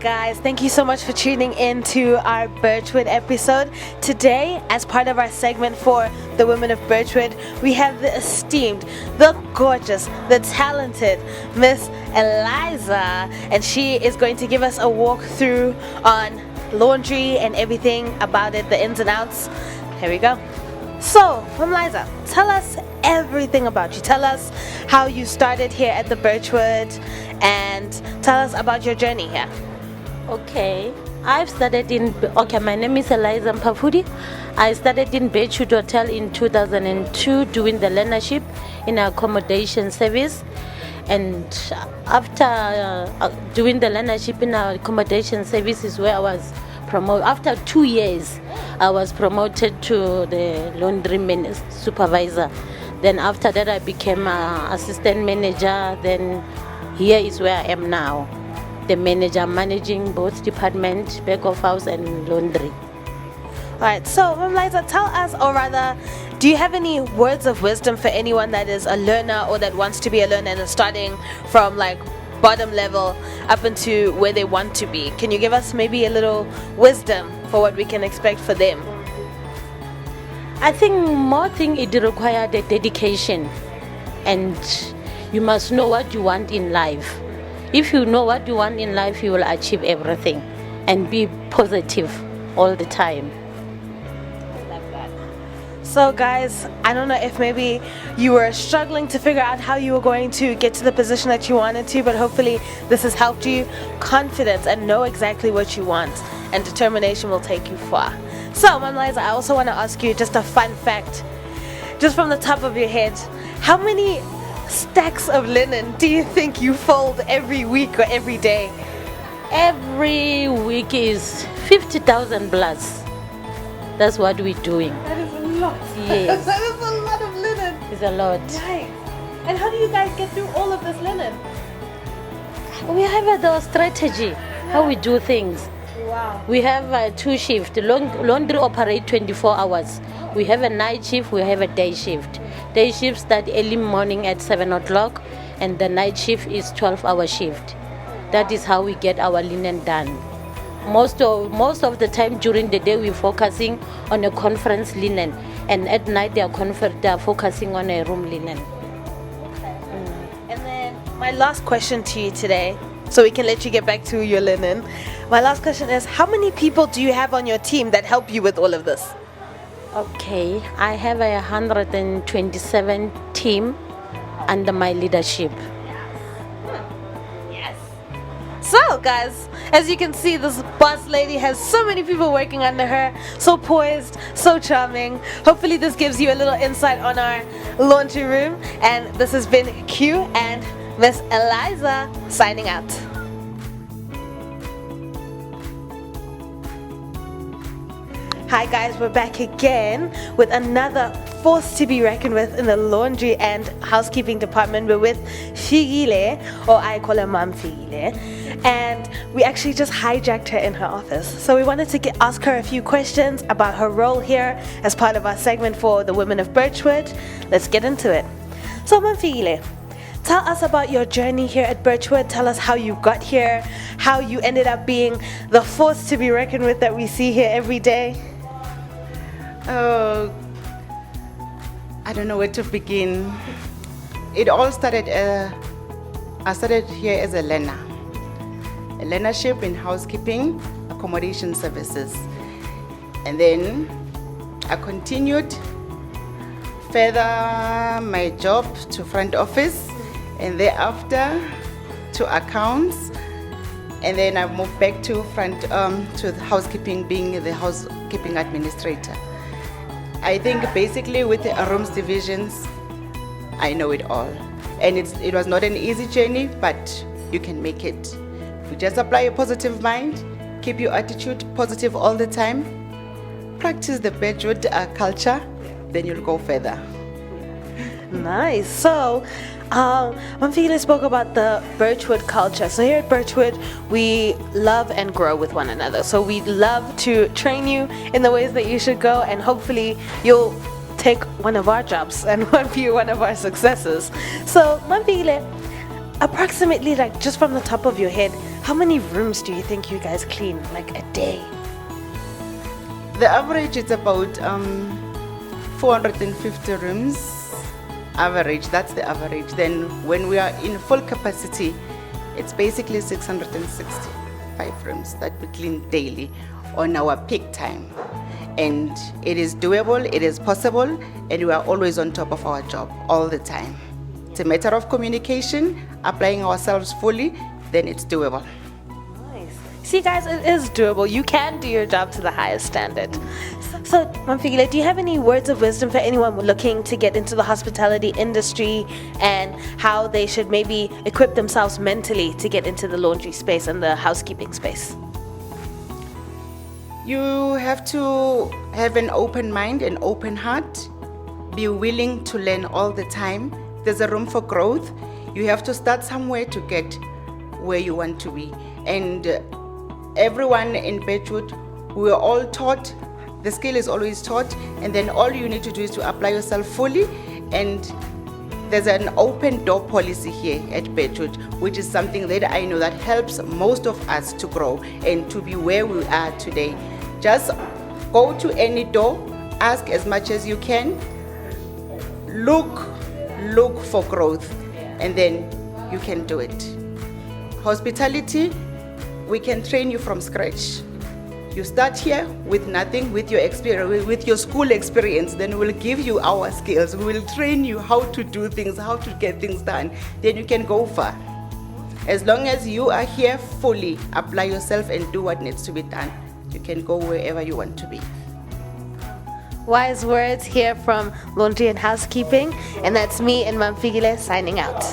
guys, thank you so much for tuning in to our Birchwood episode. Today, as part of our segment for the women of Birchwood, we have the esteemed, the gorgeous, the talented Miss Eliza, and she is going to give us a walkthrough on laundry and everything about it, the ins and outs. Here we go. So, Eliza, tell us everything about you. Tell us how you started here at the Birchwood and tell us about your journey here. Okay, my name is Eliza Mpafudi. I started in Birchwood Hotel in 2002 doing the learnership in accommodation service. And after doing the learnership in our accommodation service is where I was promoted. After 2 years, I was promoted to the laundry supervisor. Then after that, I became assistant manager. Then here is where I am now, the manager, managing both department, back of house and laundry. All right, so Liza, tell us, or rather, do you have any words of wisdom for anyone that is a learner or that wants to be a learner and is starting from like bottom level up into where they want to be? Can you give us maybe a little wisdom for what we can expect for them? I think more thing it requires the dedication, and you must know what you want in life. If you know what you want in life, you will achieve everything, and be positive all the time. So guys, I don't know if maybe you were struggling to figure out how you were going to get to the position that you wanted to, but hopefully this has helped you. Confidence and know exactly what you want, and determination will take you far. So, Mom Liza, I also want to ask you just a fun fact, just from the top of your head. How many stacks of linen do you think you fold every week or every day? Every week is 50,000 plus. That's what we're doing. That is a lot. Yes. That is a lot of linen. It's a lot. Nice. And how do you guys get through all of this linen? We have a strategy, how we do things. Wow. We have 2 shifts. Laundry operate 24 hours. We have a night shift, we have a day shift. Day shift start early morning at 7 o'clock, and the night shift is 12-hour shift. That is how we get our linen done. Most of the time during the day we're focusing on a conference linen, and at night they are focusing on a room linen. Okay. And then my last question to you today, so we can let you get back to your linen. My last question is, how many people do you have on your team that help you with all of this? Okay, I have 127 team under my leadership. Yes. So guys, as you can see, this boss lady has so many people working under her, so poised, so charming. Hopefully this gives you a little insight on our laundry room, and this has been Q and Miss Eliza signing out. Hi guys, we're back again with another force to be reckoned with in the laundry and housekeeping department. We're with Figile, or I call her Mom Figile, and we actually just hijacked her in her office. So we wanted to ask her a few questions about her role here as part of our segment for the women of Birchwood. Let's get into it. So Mom Figile, tell us about your journey here at Birchwood. Tell us how you got here, how you ended up being the force to be reckoned with that we see here every day. I don't know where to begin. It all started, I started here as a learner. A learnership in housekeeping, accommodation services. And then I continued further my job to front office, and thereafter to accounts. And then I moved back to to the housekeeping, being the housekeeping administrator. I think basically with the rooms divisions, I know it all. And it was not an easy journey, but you can make it. You just apply a positive mind, keep your attitude positive all the time, practice the Birchwood culture, then you'll go further. Nice. So, Mamfile spoke about the Birchwood culture. So here at Birchwood, we love and grow with one another. So we love to train you in the ways that you should go, and hopefully you'll take one of our jobs and be one of our successes. So Mamfile, approximately, like just from the top of your head, How many rooms do you think you guys clean, like a day? The average is about 450 rooms. Average, that's the average. Then when we are in full capacity, it's basically 665 rooms that we clean daily on our peak time. And it is doable, it is possible, and we are always on top of our job all the time. It's a matter of communication, applying ourselves fully, then it's doable. Nice. See, guys, it is doable. You can do your job to the highest standard. So, Mamfikile, do you have any words of wisdom for anyone looking to get into the hospitality industry and how they should maybe equip themselves mentally to get into the laundry space and the housekeeping space? You have to have an open mind, an open heart, be willing to learn all the time. There's a room for growth. You have to start somewhere to get where you want to be. And everyone in Birchwood, we are all taught, the skill is always taught, and then all you need to do is to apply yourself fully. And there's an open door policy here at Birchwood, which is something that I know that helps most of us to grow and to be where we are today. Just go to any door, ask as much as you can, look for growth, and then you can do it. Hospitality, we can train you from scratch. You start here with nothing, with your experience, with your school experience, then we'll give you our skills. We will train you how to do things, how to get things done. Then you can go far. As long as you are here fully, apply yourself and do what needs to be done, you can go wherever you want to be. Wise words here from Laundry and Housekeeping, and that's me and Mamfikile signing out.